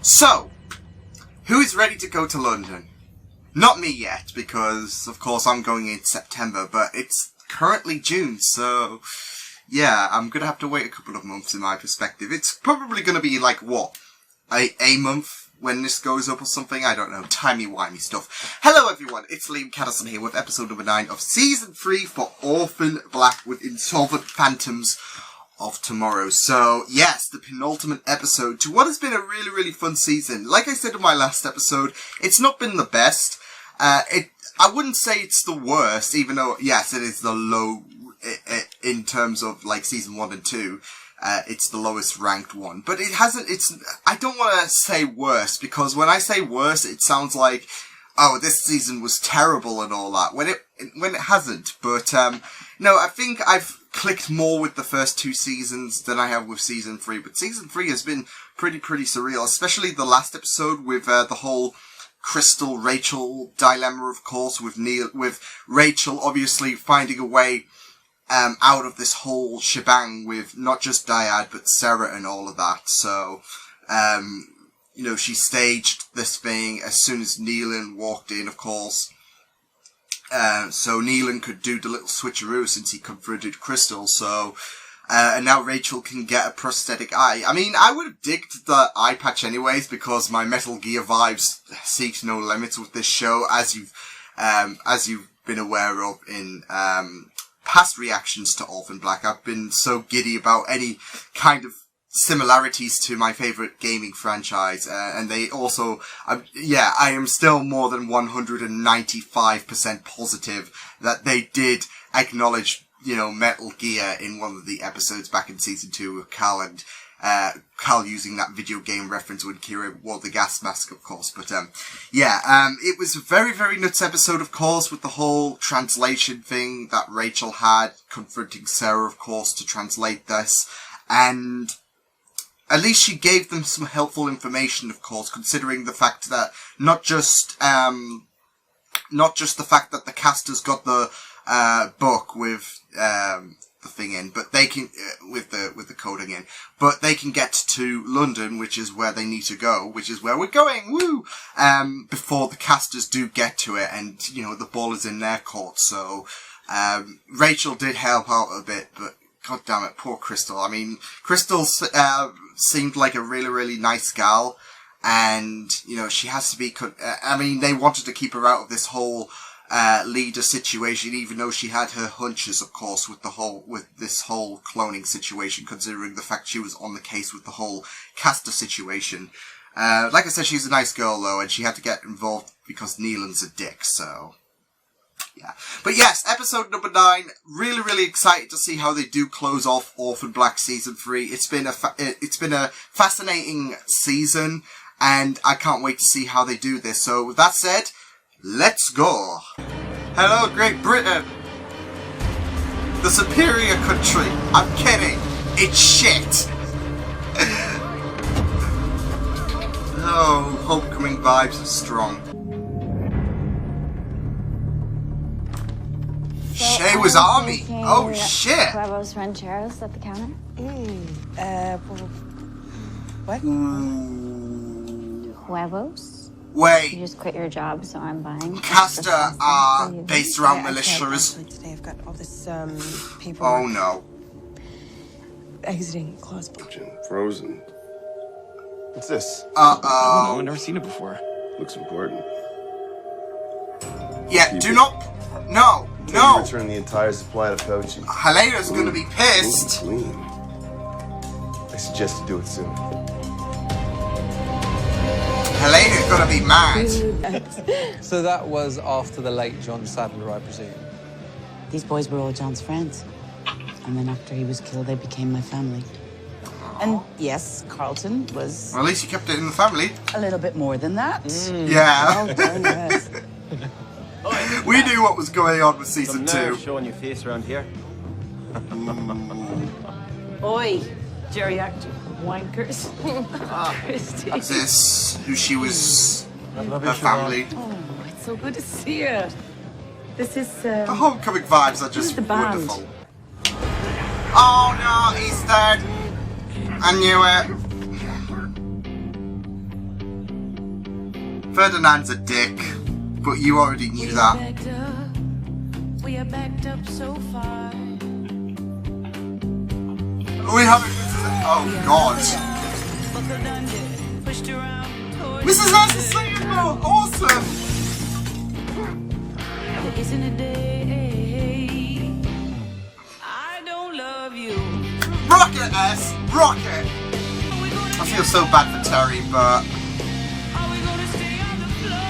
So, who is ready to go to London? Not me yet, because of course I'm going in September, but it's currently June, so yeah, I'm gonna have to wait a couple of months in my perspective. It's probably gonna be like, what, a month when this goes up or something? I don't know, timey-wimey stuff. Hello everyone, it's Liam Catterson here with episode number 9 of Season 3 for Orphan Black with Insolvent Phantoms of Tomorrow. So, yes, the penultimate episode to what has been a really, really fun season. Like I said in my last episode, it's not been the best. I wouldn't say it's the worst, even though, yes, it is the low, in terms of, like, Season 1 and 2. It's the lowest ranked one. But it hasn't, I don't want to say worse, because when I say worse, it sounds like, oh, this season was terrible and all that, when it hasn't. But, no, I think I've clicked more with the first 2 seasons than I have with Season 3. But Season 3 has been pretty surreal, especially the last episode with, the whole Crystal Rachel dilemma, of course, with Rachel obviously finding a way out of this whole shebang with not just Dyad but Sarah and all of that. So you know, she staged this thing as soon as Neelan walked in, of course, so Neelan could do the little switcheroo since he confronted Crystal. So and now Rachel can get a prosthetic eye. I mean, I would have digged the eye patch anyways, because my Metal Gear vibes seek no limits with this show, as you've been aware of in past reactions to Orphan Black. I've been so giddy about any kind of similarities to my favourite gaming franchise, and they also, yeah, I am still more than 195% positive that they did acknowledge, you know, Metal Gear in one of the episodes back in Season 2 with Cal, and Cal using that video game reference when Kira wore the gas mask, of course. But yeah, it was a very nuts episode, of course, with the whole translation thing that Rachel had, confronting Sarah, of course, to translate this, and at least she gave them some helpful information, of course, considering the fact that not just the fact that the Castors got the book with the thing in, but they can with the coding in, but they can get to London, which is where they need to go, which is where we're going. Woo! Before the Castors do get to it, and you know the ball is in their court. So Rachel did help out a bit, but god damn it, poor Crystal. I mean, Crystal seemed like a really nice gal, and you know she has to be. I mean, they wanted to keep her out of this whole leader situation, even though she had her hunches, of course, with this whole cloning situation, considering the fact she was on the case with the whole Castor situation. Like I said, she's a nice girl though, and she had to get involved because Neelan's a dick, so yeah. But yes, episode number 9, really excited to see how they do close off Orphan Black Season 3. It's been a fascinating season, and I can't wait to see how they do this. So with that said, let's go! Hello, Great Britain! The superior country! I'm kidding! It's shit! Oh, homecoming vibes are strong. Shea's army! Oh, shit! Huevos rancheros at the counter? What? Huevos? Wait. You just quit your job, so I'm buying. Castor are based around militias. Today I've got all this paperwork. Oh no. Exiting clause. Frozen. What's this? Uh-oh. I've never seen it before. Looks important. Yeah, do not. No. Return the entire supply to Pochi. Helena's gonna be pissed. Clean. I suggest you do it soon. Helena's gonna be mad. So that was after the late John Sadler, I presume? These boys were all John's friends. And then after he was killed, they became my family. And yes, Carlton was... Well, at least you kept it in the family. a little bit more than that. Yeah. Oh, darn yes. We knew what was going on with Season 2. Showing your face around here. Oi, geriatric wankers. Christy. Is this who she was? Her family. Oh, it's so good to see you. This is, The homecoming vibes are just the band. wonderful. Oh no, he's dead. I knew it. Ferdinand's a dick, but you already knew that. We are backed up so far. We haven't. Oh God. Mrs. S is singing though. Awesome. Isn't a day I don't love you. Rocket S, rocket. I feel so bad for Terry, but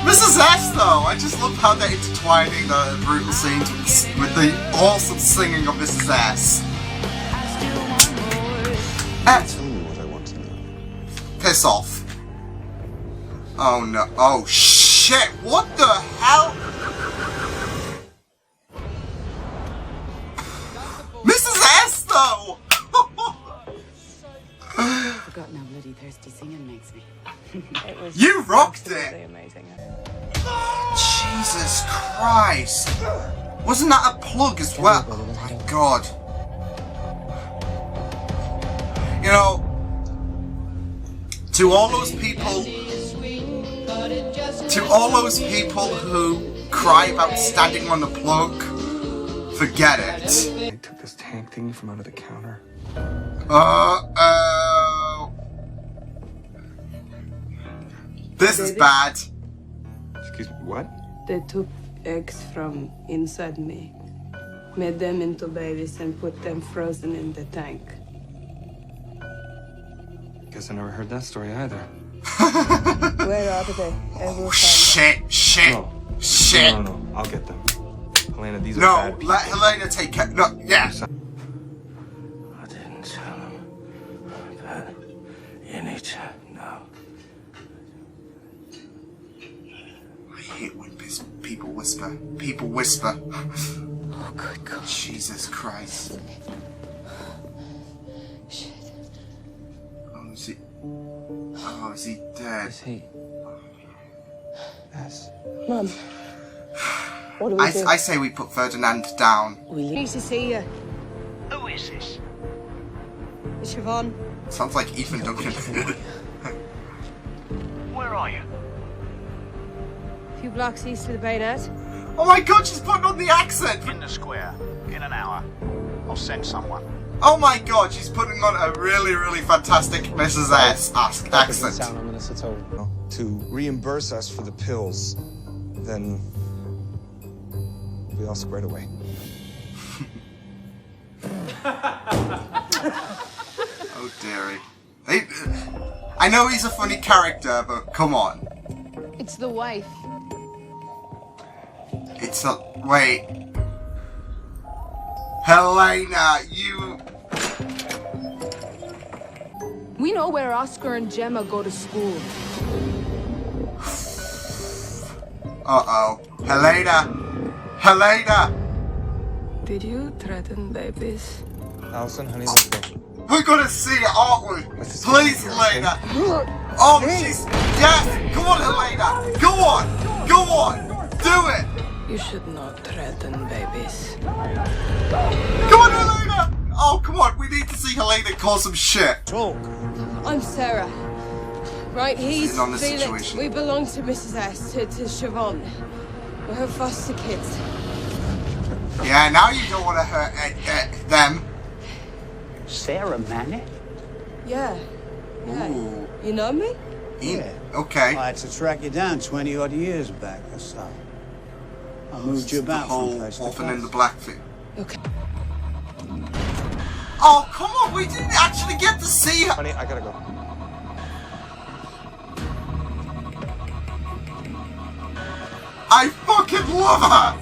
Mrs. S though, I just love how they're intertwining the brutal scenes with the awesome singing of Mrs. S. Tell me what I want to know. Piss off. Oh no. Oh shit. What the hell? Mrs. S though! I've forgotten how bloody thirsty singing makes me. It was You rocked absolutely it! amazing. Jesus Christ. Wasn't that a plug as well? Oh my God. You know, to all those people who cry about standing on the plug, forget it. They took this tank thingy from under the counter. This is bad. Excuse me, what? They took eggs from inside me, made them into babies, and put them frozen in the tank. Guess I never heard that story either. Where are they? I will find Shit. No. Shit. No, I'll get them. Helena, these are No, bad people. let Helena take care. No, yeah. I didn't tell him, but you need to know. I hate when people whisper. People whisper. Oh, good God. Jesus Christ. Shit. Oh, is he? Oh, is he dead? Is he? Yes. Mum, what do we do? I say we put Ferdinand down. We need to see you. Who is this? It's Siobhan. Sounds like Ethan Duncan. Where are you? A few blocks east of the bayonet. Oh my God, she's putting on the accent. In the square. In an hour. I'll send someone. Oh my God, she's putting on a really, really fantastic Mrs. S Doesn't accent. sound ominous at all. To reimburse us for the pills, then we all squared away. Oh dearie. I know he's a funny character, but come on. It's the wife. It's not. Wait. Helena, you. We know where Oscar and Gemma go to school. Uh-oh. Helena! Helena! Did you threaten babies? Allison, honey, let's go. We're gonna see it, aren't we? Let's just Please, get out of here, Helena! Oh, she's... Yes! Come on, Helena! Go on! Go on! Do it! You should not threaten babies. Come on, Helena! Oh, come on, we need to see Helena cause some shit. I'm Sarah. Right, he's is on the Felix. situation. We belong to Mrs. S, to Siobhan. We're her foster kids. Yeah, now you don't want to hurt them. Sarah Manning? Yeah. Ooh. You know me? Okay. I had to track you down 20-odd years back, that's all. I moved you The about from whole place to Orphan in the place. Black thing. Okay. Oh, come on, we didn't actually get to see her. Honey, I gotta go. I fucking love her!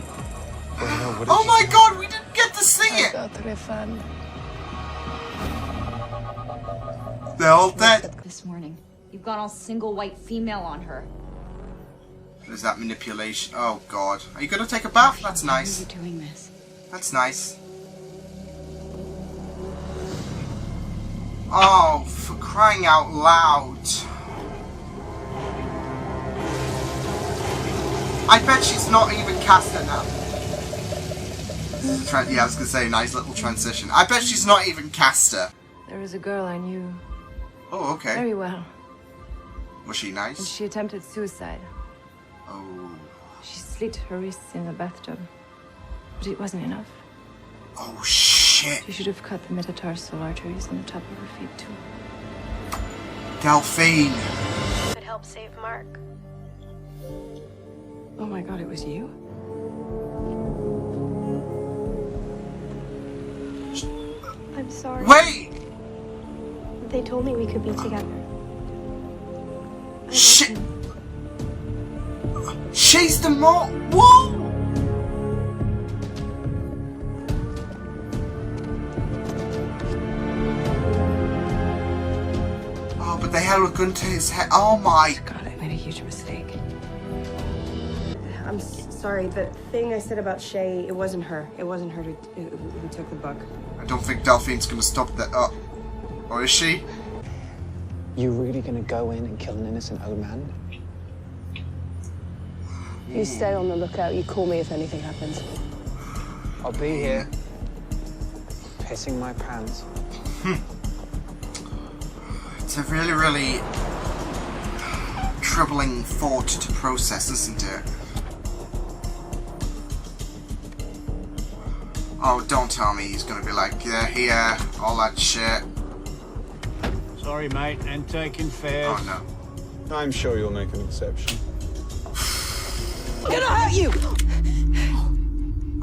What Oh my God, we didn't get to see I it! got refund. They're all dead. This morning, you've got all single white female on her. There's that manipulation. Oh God. Are you gonna take a bath? That's Why are nice. you doing this? That's nice. Oh, for crying out loud. I bet she's not even Castor now. Yeah, I was gonna say, nice little transition. I bet she's not even Castor. There was a girl I knew Oh, okay. very well, Was she and nice? she attempted suicide. Oh. She slit her wrists in the bathtub, but it wasn't enough. Oh, shit. She should have cut the metatarsal arteries on the top of her feet, too. Delphine. Could help save Mark. Oh my god, it was you? I'm sorry. Wait! They told me we could be together. Shit! She's the mom! Whoa! Oh, but they held a gun to his head. Oh my God, I made a huge mistake. I'm sorry. The thing I said about Shay, it wasn't her. It wasn't her who took the bug. I don't think Delphine's gonna stop that. Or is she? You really gonna go in and kill an innocent old man? You stay on the lookout. You call me if anything happens. I'll be here, pissing my pants. It's a really, really troubling thought to process, isn't it? Oh, don't tell me he's gonna be like, yeah, here, all that shit. Sorry, mate, and taking fares. Oh no. I'm sure you'll make an exception. I'm gonna hurt you!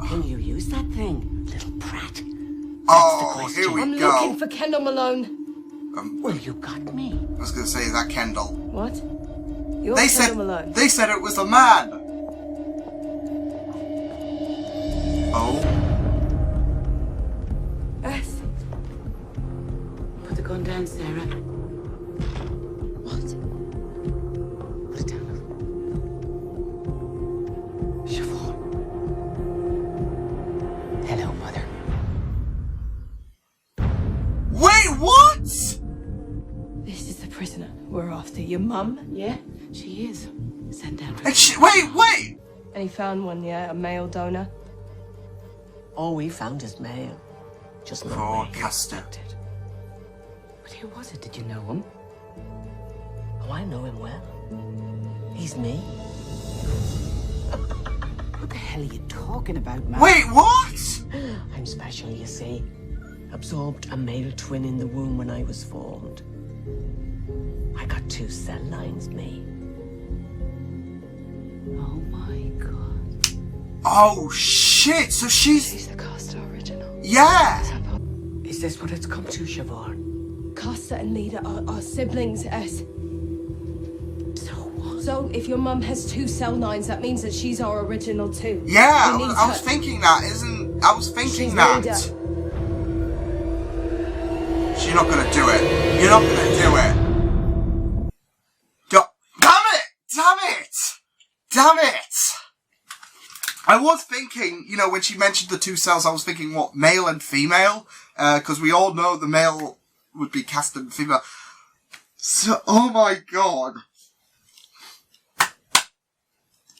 Can you use that thing, little prat? Oh, here we I'm go. looking for Kendall Malone. Well, you got me. I was gonna say, is that Kendall? What? You're They Kendall said Malone. they said it was a man. Oh. Earth. Put the gun down, Sarah. What? Put it down. Siobhan. Hello, Mother. Wait, what? This is the prisoner we're after. Your mum? Yeah, she is. Send down her. And she, wait! And he found one, yeah? A male donor? All we found is male. Just not Poor male. Castor. But who was it? Did you know him? Oh, I know him well. He's me. What the hell are you talking about, man? Wait, what? I'm special, you see. Absorbed a male twin in the womb when I was formed. I got 2 cell lines, me. Oh my god. Oh shit! So she's the Castor original. yeah. Is this what it's come to, Siobhan? Castor and Leda are siblings, S. So what? So if your mum has 2 cell lines, that means that she's our original too. Yeah, We need I was her. thinking that. I was thinking She's that. Leda. She's not gonna do it. You're not gonna do it. Damn it! Damn it! Damn it! I was thinking, you know, when she mentioned the 2 cells, I was thinking, what, male and female? Because we all know the male would be Castor and female. So, oh my god.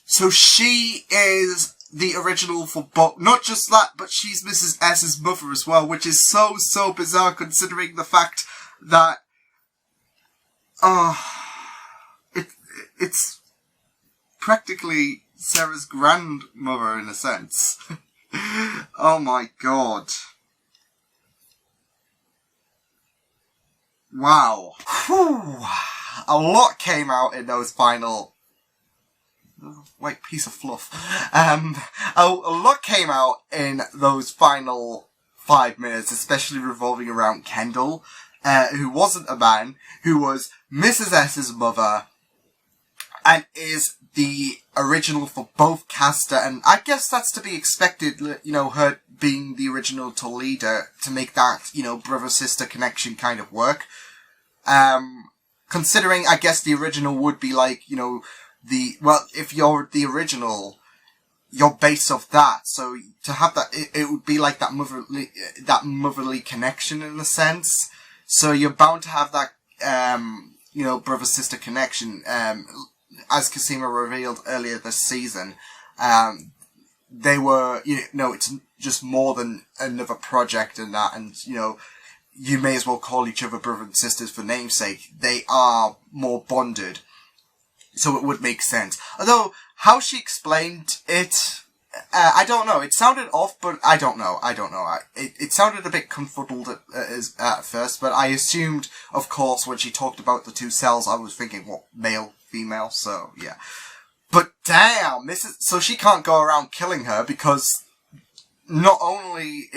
So she is the original for both, not just that, but she's Mrs. S's mother as well, which is so bizarre considering the fact that, it's practically Sarah's grandmother in a sense. Oh my god. Wow. Whew. A lot came out in those final... white piece of fluff. A lot came out in those final 5 minutes, especially revolving around Kendall, who wasn't a man, who was Mrs. S's mother, and is the original for both Castor, and I guess that's to be expected, you know, her being the original to Leda, to make that, you know, brother-sister connection kind of work. Considering, I guess the original would be like, you know, if you're the original, you're based off that, so to have that, it would be like that motherly connection in a sense, so you're bound to have that, you know, brother-sister connection, as Cosima revealed earlier this season, they were, you know, it's just more than another project and that, and, you know, you may as well call each other brother and sisters for namesake. They are more bonded. So it would make sense. Although, how she explained it, I don't know. It sounded off, but I don't know. It sounded a bit confuddled at first, but I assumed, of course, when she talked about the two cells, I was thinking, what, male, female, so, yeah. But damn, so she can't go around killing her, because not only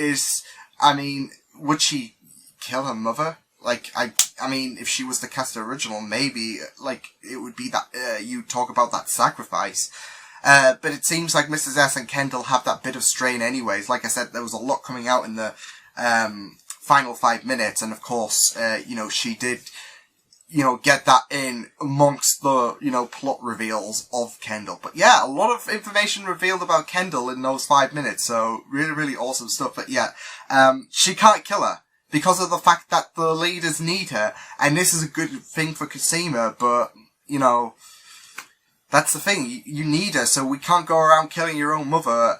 would she kill her mother? Like, I mean, if she was the Castor original, maybe, like, it would be that, you talk about that sacrifice. But it seems like Mrs. S and Kendall have that bit of strain anyways. Like I said, there was a lot coming out in the, final 5 minutes, and of course, she did, get that in amongst the, plot reveals of Kendall. But yeah, a lot of information revealed about Kendall in those 5 minutes, so really, really awesome stuff. But yeah, she can't kill her, because of the fact that the leaders need her, and this is a good thing for Cosima, but, that's the thing, you need her, so we can't go around killing your own mother,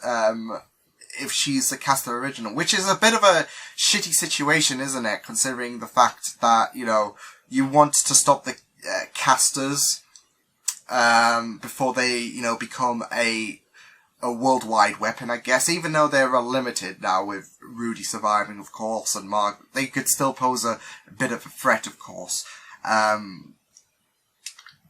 if she's the Castor original, which is a bit of a shitty situation, isn't it, considering the fact that, you want to stop the Castors, before they, become a worldwide weapon, I guess, even though they're unlimited now with Rudy surviving, of course, and Mark, they could still pose a bit of a threat, of course.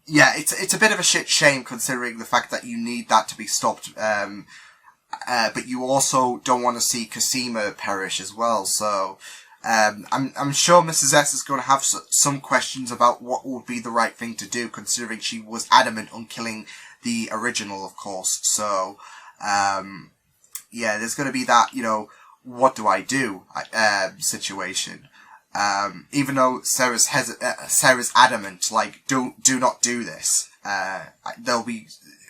Yeah, it's a bit of a shit shame considering the fact that you need that to be stopped, but you also don't want to see Cosima perish as well, so, I'm sure Mrs. S is going to have some questions about what would be the right thing to do, considering she was adamant on killing the original, of course, so, yeah, there's going to be that, what do I do, situation. Even though Sarah's adamant, like, do not do this.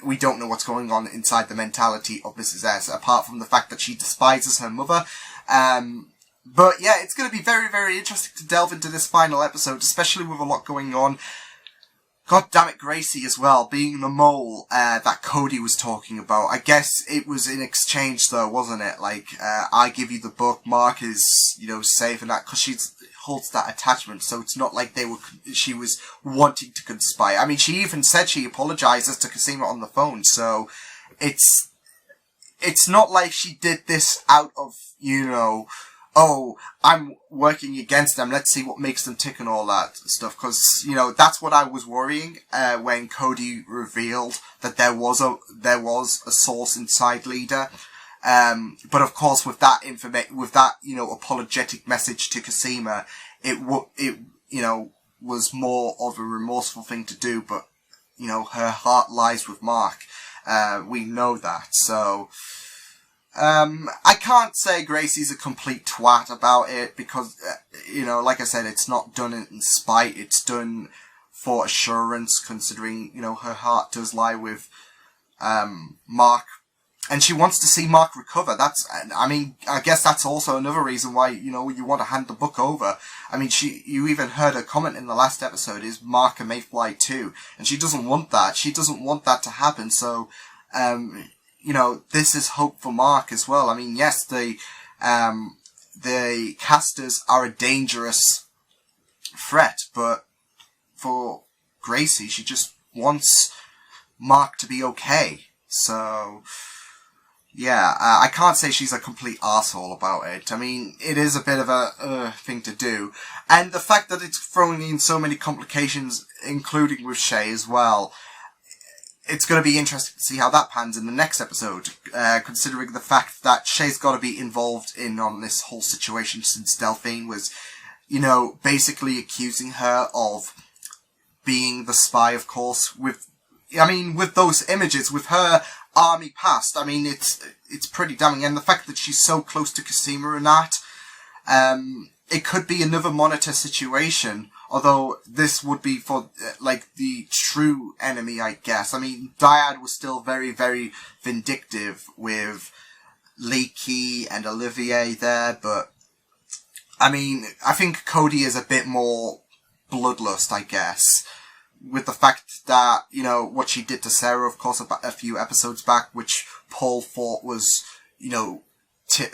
We don't know what's going on inside the mentality of Mrs. S, apart from the fact that she despises her mother. But yeah, it's going to be very, very interesting to delve into this final episode, especially with a lot going on. God damn it, Gracie as well, being the mole, that Cody was talking about. I guess it was in exchange though, wasn't it? Like, I give you the book, Mark is, safe and that, cause she holds that attachment, so it's not like she was wanting to conspire. I mean, she even said she apologizes to Cosima on the phone, so it's not like she did this out of, oh, I'm working against them, let's see what makes them tick and all that stuff, because, that's what I was worrying, when Cody revealed that there was a source inside Leader. But of course, with that apologetic message to Cosima, it was more of a remorseful thing to do, but, her heart lies with Mark. We know that, so, I can't say Gracie's a complete twat about it because, like I said, it's not done in spite. It's done for assurance, considering, her heart does lie with, Mark. And she wants to see Mark recover. I guess that's also another reason why, you want to hand the book over. I mean, you even heard her comment in the last episode, is Mark a Mayfly too? And she doesn't want that. She doesn't want that to happen, so, this is hope for Mark as well. I mean, yes, the Castors are a dangerous threat, but for Gracie, she just wants Mark to be okay. So, yeah, I can't say she's a complete arsehole about it. I mean, it is a bit of a thing to do. And the fact that it's throwing in so many complications, including with Shay as well, it's going to be interesting to see how that pans in the next episode, considering the fact that Shay's got to be involved on this whole situation since Delphine was, basically accusing her of being the spy, of course, with those images, with her army past, it's pretty damning, and the fact that she's so close to Cosima and that, it could be another Monitor situation, although this would be for, the true enemy, I guess. I mean, Dyad was still very, very vindictive with Leaky and Olivier there, but, I think Cody is a bit more bloodlust, I guess, with the fact that, what she did to Sarah, of course, a few episodes back, which Paul thought was,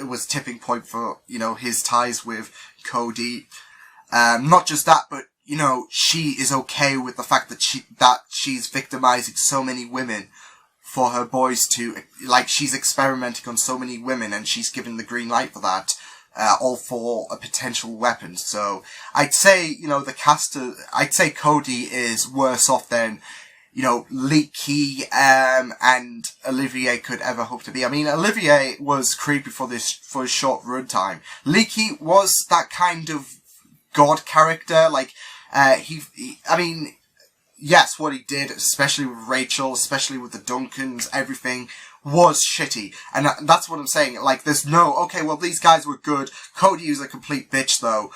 was tipping point for, his ties with Cody. Not just that, but, she is okay with the fact that she's victimizing so many women for her boys to, like, she's experimenting on so many women and she's given the green light for that, all for a potential weapon. So I'd say, you know, I'd say Cody is worse off than, you know, Leaky, and Olivier could ever hope to be. I mean, Olivier was creepy for a short run time. Leaky was that kind of god character, like, I mean, yes, what he did, especially with Rachel, especially with the Duncans, everything was shitty. And that's what I'm saying. Like, there's no, okay, well, these guys were good. Cody is a complete bitch, though,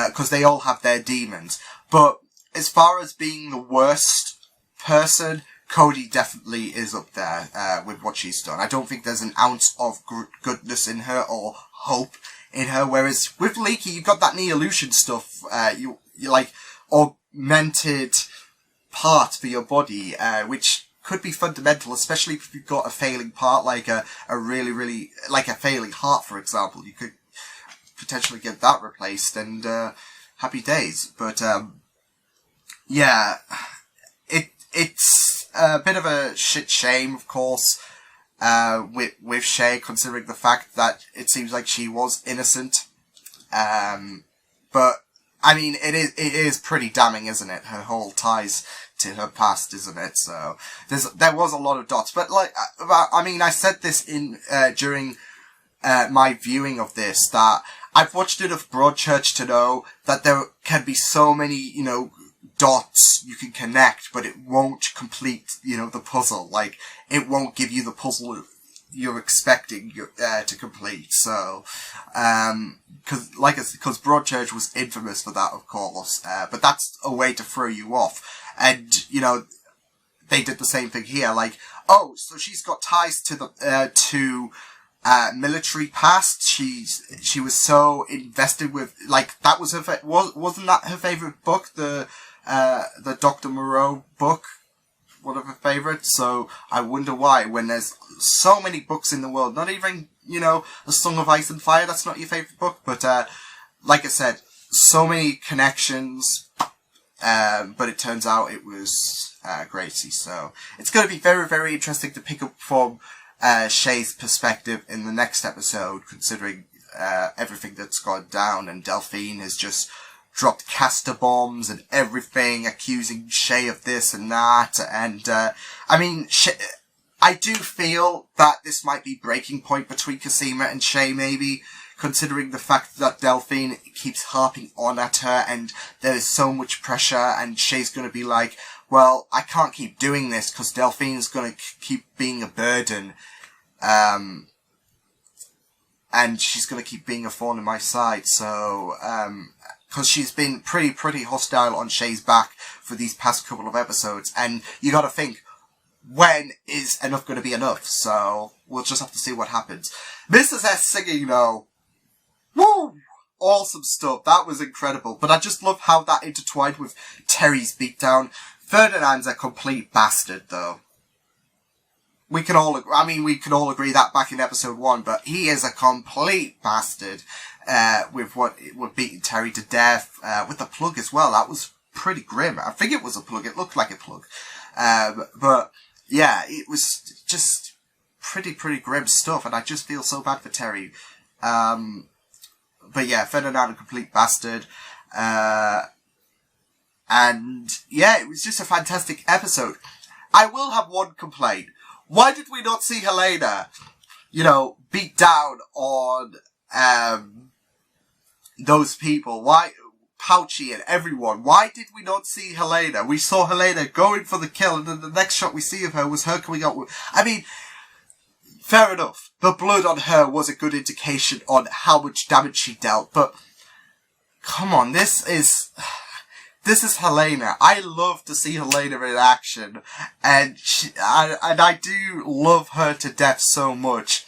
because they all have their demons. But as far as being the worst person, Cody definitely is up there, with what she's done. I don't think there's an ounce of goodness in her or hope in her. Whereas with Leaky, you got that Neolution stuff, you like, augmented part for your body, which could be fundamental, especially if you've got a failing part, like a really, like a failing heart, for example. You could potentially get that replaced, and happy days. But yeah, it's a bit of a shit shame, of course, with Shay, considering the fact that it seems like she was innocent. But I mean, it is pretty damning, isn't it? Her whole ties to her past, isn't it? So there was a lot of dots. But like, I mean, I said this during my viewing of this, that I've watched enough Broadchurch to know that there can be so many, you know, dots you can connect, but it won't complete, you know, the puzzle. Like, it won't give you the puzzle you're expecting to complete. So, because Broadchurch was infamous for that, of course. But that's a way to throw you off. And, you know, they did the same thing here. Like, oh, so she's got ties to the military past. She was so invested with, like, that was her wasn't that her favorite book, the Dr. Moreau book, one of her favorites. So I wonder why, when there's so many books in the world, not even, you know, A Song of Ice and Fire, that's not your favorite book, but like I said, so many connections, but it turns out it was Gracie. So it's going to be very, very interesting to pick up from Shay's perspective in the next episode, considering everything that's gone down, and Delphine has just dropped Castor bombs and everything, accusing Shay of this and that. And I mean, I do feel that this might be breaking point between Cosima and Shay, maybe, considering the fact that Delphine keeps harping on at her and there's so much pressure, and Shay's going to be like, well, I can't keep doing this because Delphine's going to keep being a burden. And she's going to keep being a thorn in my side. So, because she's been pretty hostile on Shay's back for these past couple of episodes. And you got to think, when is enough going to be enough? So we'll just have to see what happens. Mrs. S singing, though, woo! Awesome stuff. That was incredible. But I just love how that intertwined with Terry's beatdown. Ferdinand's a complete bastard, though. We can all agree that back in episode 1, but he is a complete bastard, with beating Terry to death, with the plug as well. That was pretty grim. I think it was a plug. It looked like a plug. But yeah, it was just pretty grim stuff, and I just feel so bad for Terry. But yeah, Ferdinand, a complete bastard. And yeah, it was just a fantastic episode. I will have one complaint. Why did we not see Helena, you know, beat down on those people? Why, Pouchy and everyone, why did we not see Helena? We saw Helena going for the kill, and then the next shot we see of her was her coming out with... I mean, fair enough. The blood on her was a good indication on how much damage she dealt, but come on, this is Helena. I love to see Helena in action, and I do love her to death so much.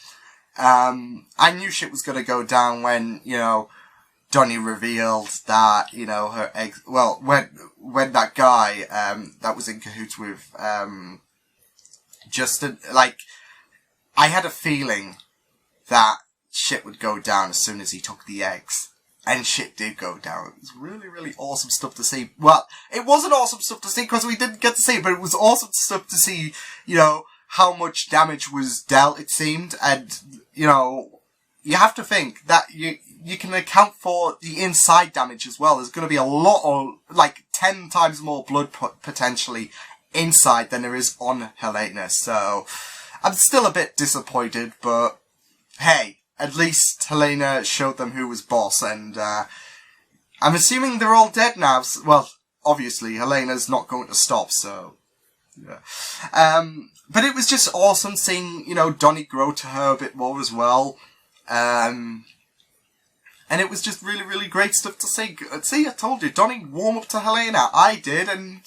I knew shit was gonna go down when, you know, Donnie revealed that, you know, her ex, well, when that guy, that was in cahoots with, Justin, like, I had a feeling that shit would go down as soon as he took the eggs. And shit did go down. It was really awesome stuff to see. Well, it wasn't awesome stuff to see because we didn't get to see it, but it was awesome stuff to see, you know, how much damage was dealt, it seemed, and, you know, you have to think that you can account for the inside damage as well. There's going to be a lot of, like, 10 times more blood potentially inside than there is on Helena, so I'm still a bit disappointed, but hey, at least Helena showed them who was boss, and I'm assuming they're all dead now. Well, obviously, Helena's not going to stop, so yeah. But it was just awesome seeing, you know, Donnie grow to her a bit more as well. And it was just really, really great stuff to see. See, I told you, Donnie warm up to Helena. I did, and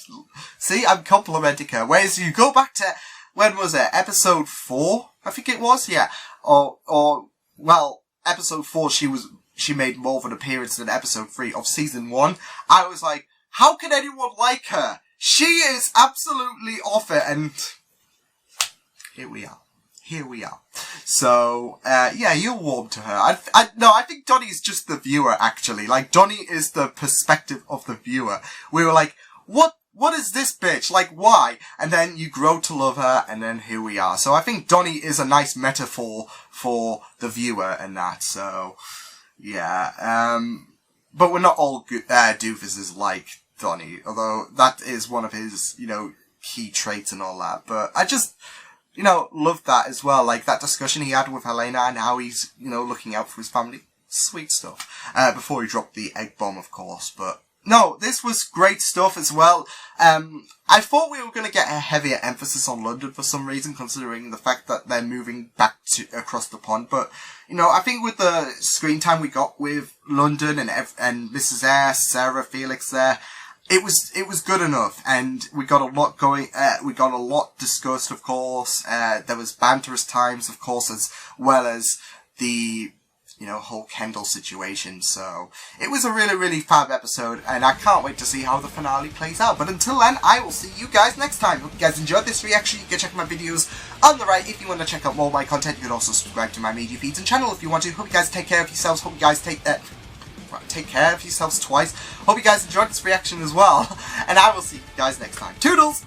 see, I'm complimenting her. Whereas you go back to, when was it? Episode 4? I think it was, yeah. Well, episode 4, she made more of an appearance than episode 3 of season 1. I was like, how can anyone like her? She is absolutely off it, and here we are. So, yeah, you're warm to her. I think Donnie is just the viewer, actually. Like, Donnie is the perspective of the viewer. We were like, what is this bitch? Like, why? And then you grow to love her, and then here we are. So I think Donnie is a nice metaphor for the viewer and that, so, yeah. But we're not all doofuses like Donnie, although that is one of his, you know, key traits and all that. But I just, you know, loved that as well. Like, that discussion he had with Helena and how he's, you know, looking out for his family. Sweet stuff. Before he dropped the egg bomb, of course. But, no, this was great stuff as well. I thought we were going to get a heavier emphasis on London for some reason, considering the fact that they're moving back to across the pond. But, you know, I think with the screen time we got with London and Mrs. S, Sarah, Felix there, it was good enough, and we got a lot going, we got a lot discussed, of course. There was banterous times, of course, as well as the, you know, whole Kendall situation. So it was a really, really fab episode, and I can't wait to see how the finale plays out. But until then, I will see you guys next time. Hope you guys enjoyed this reaction. You can check my videos on the right if you want to check out more of my content. You can also subscribe to my media feeds and channel if you want to. Hope you guys take care of yourselves. Hope you guys take care of yourselves twice. Hope you guys enjoyed this reaction as well. And I will see you guys next time. Toodles!